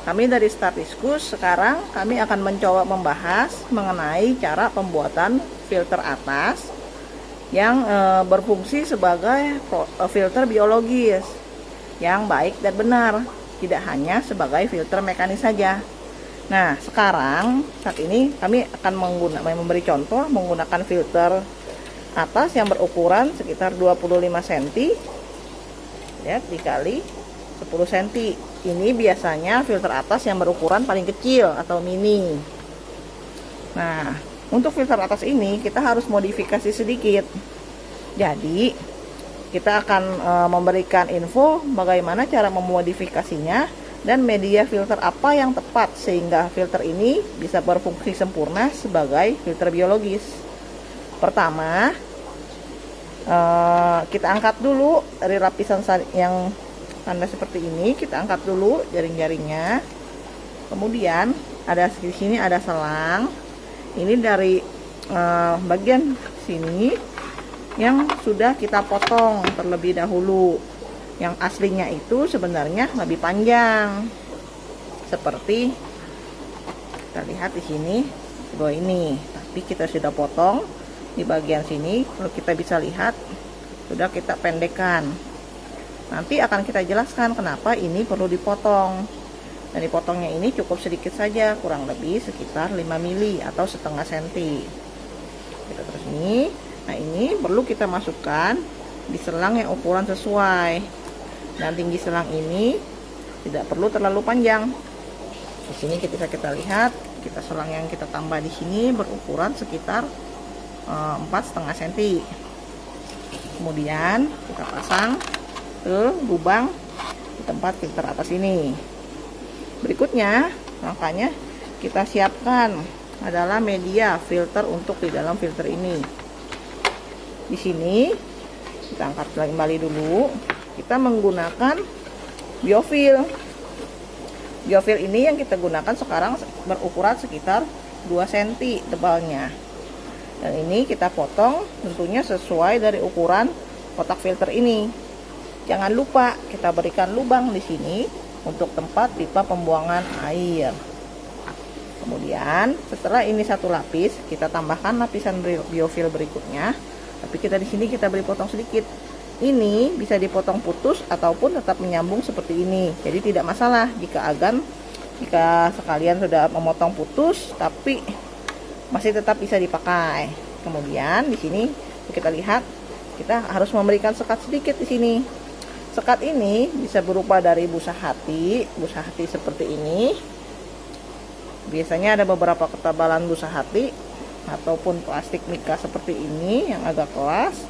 Kami dari Statiskus sekarang kami akan mencoba membahas mengenai cara pembuatan filter atas yang berfungsi sebagai filter biologis yang baik dan benar, tidak hanya sebagai filter mekanis saja. Nah, sekarang saat ini kami akan memberi contoh menggunakan filter atas yang berukuran sekitar 25 cm ya, dikali 10 cm. Ini biasanya filter atas yang berukuran paling kecil atau mini. Nah, untuk filter atas ini kita harus modifikasi sedikit. Jadi kita akan memberikan info bagaimana cara memodifikasinya dan media filter apa yang tepat sehingga filter ini bisa berfungsi sempurna sebagai filter biologis. Pertama, kita angkat dulu dari lapisan yang tanda seperti ini, kita angkat dulu jaring-jaringnya. Kemudian ada di sini ada selang. Ini dari bagian sini yang sudah kita potong terlebih dahulu. Yang aslinya itu sebenarnya lebih panjang, seperti kita lihat di sini bahwa ini, tapi kita sudah potong di bagian sini. Kalau kita bisa lihat sudah kita pendekkan. Nanti akan kita jelaskan kenapa ini perlu dipotong. Dan dipotongnya ini cukup sedikit saja, kurang lebih sekitar 5 mili atau setengah senti. Kita terus ini. Nah, ini perlu kita masukkan di selang yang ukuran sesuai. Dan tinggi selang ini tidak perlu terlalu panjang. Di sini kita lihat, selang yang kita tambah di sini berukuran sekitar 4,5 cm. Kemudian kita pasang ke lubang di tempat filter atas ini. Berikutnya, makanya kita siapkan adalah media filter untuk di dalam filter ini. Di sini kita angkat kembali dulu. Kita menggunakan biofil. Biofil ini yang kita gunakan sekarang berukuran sekitar 2 cm tebalnya. Dan ini kita potong tentunya sesuai dari ukuran kotak filter ini. Jangan lupa kita berikan lubang di sini untuk tempat pipa pembuangan air. Kemudian setelah ini satu lapis, kita tambahkan lapisan biofil berikutnya. Tapi kita di sini kita beri potong sedikit. Ini bisa dipotong putus ataupun tetap menyambung seperti ini. Jadi tidak masalah jika sekalian sudah memotong putus tapi masih tetap bisa dipakai. Kemudian di sini kita lihat kita harus memberikan sekat sedikit di sini. Sekat ini bisa berupa dari busa hati seperti ini. Biasanya ada beberapa ketebalan busa hati ataupun plastik mika seperti ini yang agak keras,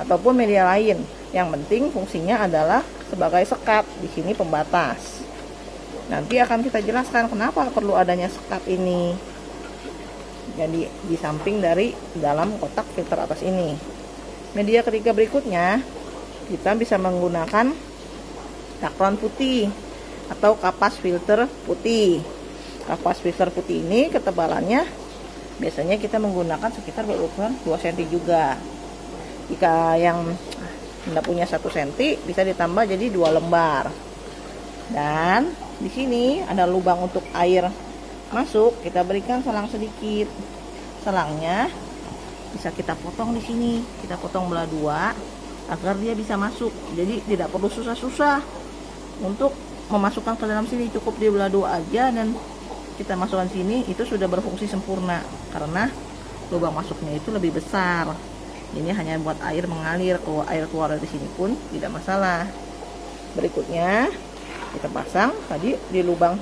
ataupun media lain. Yang penting fungsinya adalah sebagai sekat. Di sini pembatas. Nanti akan kita jelaskan kenapa perlu adanya sekat ini. Jadi di samping dari dalam kotak filter atas ini. Media ketiga berikutnya, kita bisa menggunakan dakron putih atau kapas filter putih. Kapas filter putih ini ketebalannya biasanya kita menggunakan sekitar berukuran 2 cm juga. Jika yang tidak punya 1 cm bisa ditambah jadi 2 lembar. Dan di sini ada lubang untuk air masuk, kita berikan selang sedikit. Selangnya bisa kita potong di sini, kita potong belah 2 agar dia bisa masuk. Jadi tidak perlu susah-susah untuk memasukkan ke dalam sini, cukup di belah 2 aja dan kita masukkan sini, itu sudah berfungsi sempurna karena lubang masuknya itu lebih besar. Ini hanya buat air mengalir, air keluar dari sini pun tidak masalah. Berikutnya kita pasang tadi di lubang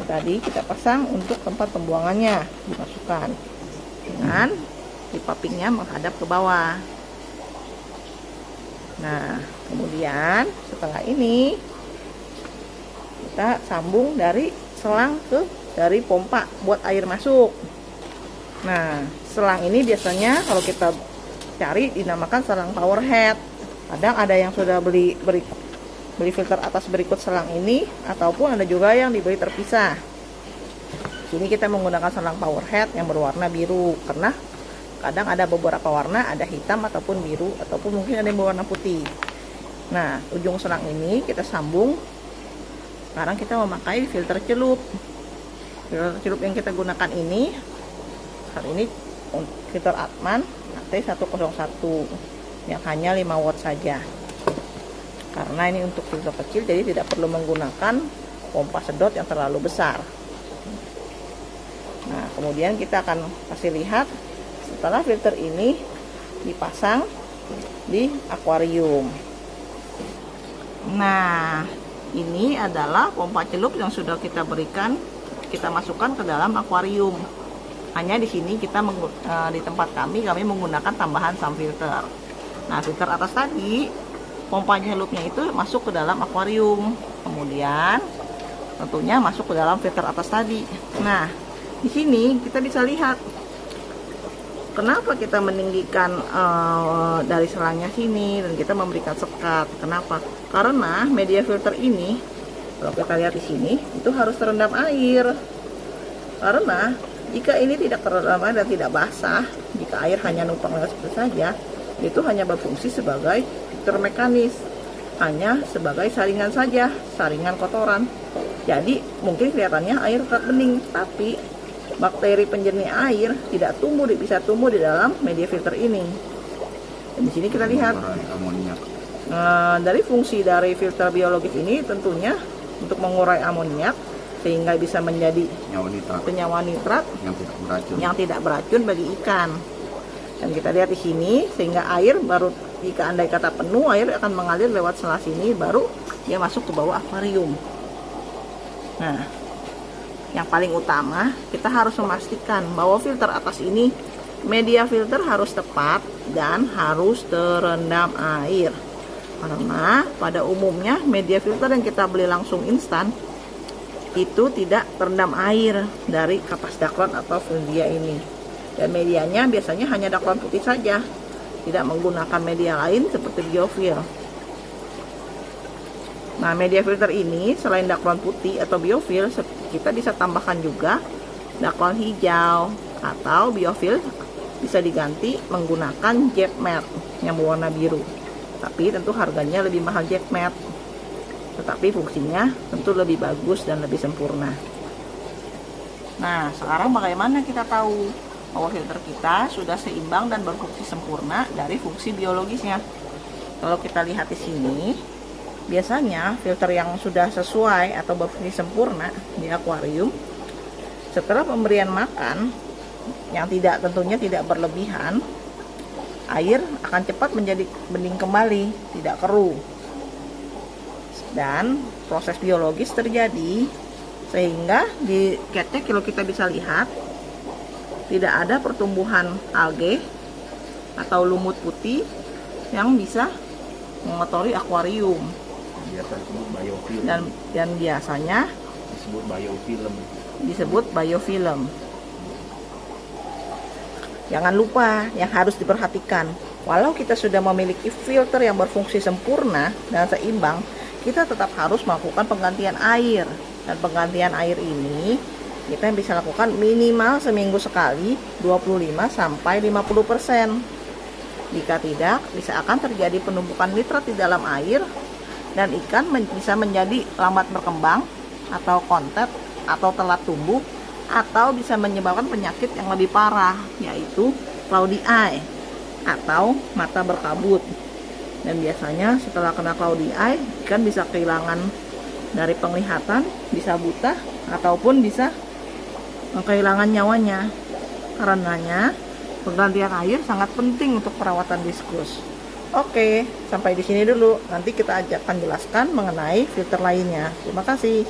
tadi, kita pasang untuk tempat pembuangannya, dimasukkan dengan pipa pinknya menghadap ke bawah. Nah, kemudian setelah ini kita sambung dari selang dari pompa buat air masuk. Nah, selang ini biasanya kalau kita cari dinamakan selang power head. Kadang ada yang sudah beli filter atas berikut selang ini, ataupun ada juga yang dibeli terpisah. Sini kita menggunakan selang power head yang berwarna biru karena kadang ada beberapa warna, ada hitam ataupun biru, ataupun mungkin ada yang berwarna putih. Nah, ujung selang ini kita sambung Sekarang kita memakai filter celup. Filter celup yang kita gunakan ini saat ini filter Atman AT101 yang hanya 5 watt saja. Karena ini untuk filter kecil, jadi tidak perlu menggunakan pompa sedot yang terlalu besar. Nah, kemudian kita akan kasih lihat setelah filter ini dipasang di akuarium. Nah, ini adalah pompa celup yang sudah kita berikan, kita masukkan ke dalam akuarium. Hanya di sini kita di tempat kami menggunakan tambahan sun filter. Nah, filter atas tadi pompa celupnya itu masuk ke dalam akuarium, kemudian tentunya masuk ke dalam filter atas tadi. Nah, di sini kita bisa lihat kenapa kita meninggikan dari selangnya sini dan kita memberikan sekat. Kenapa? Karena media filter ini, kalau kita lihat di sini, itu harus terendam air. Karena jika ini tidak terendam air dan tidak basah, jika air hanya numpang lewat seperti saja, itu hanya berfungsi sebagai filter mekanis, hanya sebagai saringan saja, saringan kotoran. Jadi mungkin kelihatannya air tetap bening, tapi bakteri penjernih air tidak bisa tumbuh di dalam media filter ini. Dan di sini kita lihat dari fungsi dari filter biologis ini tentunya untuk mengurai amoniak sehingga bisa menjadi senyawa nitrat yang tidak beracun bagi ikan. Dan kita lihat di sini sehingga air baru jika andai kata penuh, air akan mengalir lewat sela sini, baru dia masuk ke bawah akuarium. Nah, yang paling utama kita harus memastikan bahwa filter atas ini media filter harus tepat dan harus terendam air. Karena pada umumnya media filter yang kita beli langsung instan itu tidak terendam air dari kapas dakron atau Fulvia ini. Dan medianya biasanya hanya dakron putih saja, tidak menggunakan media lain seperti biofil. Nah, media filter ini selain dakron putih atau biofil, kita bisa tambahkan juga dakron hijau atau biofil bisa diganti menggunakan jet matte yang berwarna biru. Tapi tentu harganya lebih mahal jet matte, tetapi fungsinya tentu lebih bagus dan lebih sempurna. Nah, sekarang bagaimana kita tahu bahwa filter kita sudah seimbang dan berfungsi sempurna dari fungsi biologisnya? Kalau kita lihat di sini, biasanya filter yang sudah sesuai atau berfungsi sempurna di akuarium, setelah pemberian makan yang tentunya tidak berlebihan, air akan cepat menjadi bening kembali, tidak keruh. Dan proses biologis terjadi sehingga di catnya kalau kita bisa lihat tidak ada pertumbuhan alge atau lumut putih yang bisa mengotori akuarium. Dan biasanya disebut biofilm. Jangan lupa yang harus diperhatikan, walau kita sudah memiliki filter yang berfungsi sempurna dan seimbang, kita tetap harus melakukan penggantian air. Dan penggantian air ini kita bisa lakukan minimal seminggu sekali 25-50%. Jika tidak, bisa akan terjadi penumpukan nitrat di dalam air dan ikan bisa menjadi lambat berkembang atau kontet atau telat tumbuh, atau bisa menyebabkan penyakit yang lebih parah, yaitu cloudy eye atau mata berkabut. Dan biasanya setelah kena cloudy eye, ikan bisa kehilangan dari penglihatan, bisa buta, ataupun bisa kehilangan nyawanya. Karenanya penggantian air sangat penting untuk perawatan diskus. Oke, sampai di sini dulu. Nanti kita akan jelaskan mengenai filter lainnya. Terima kasih.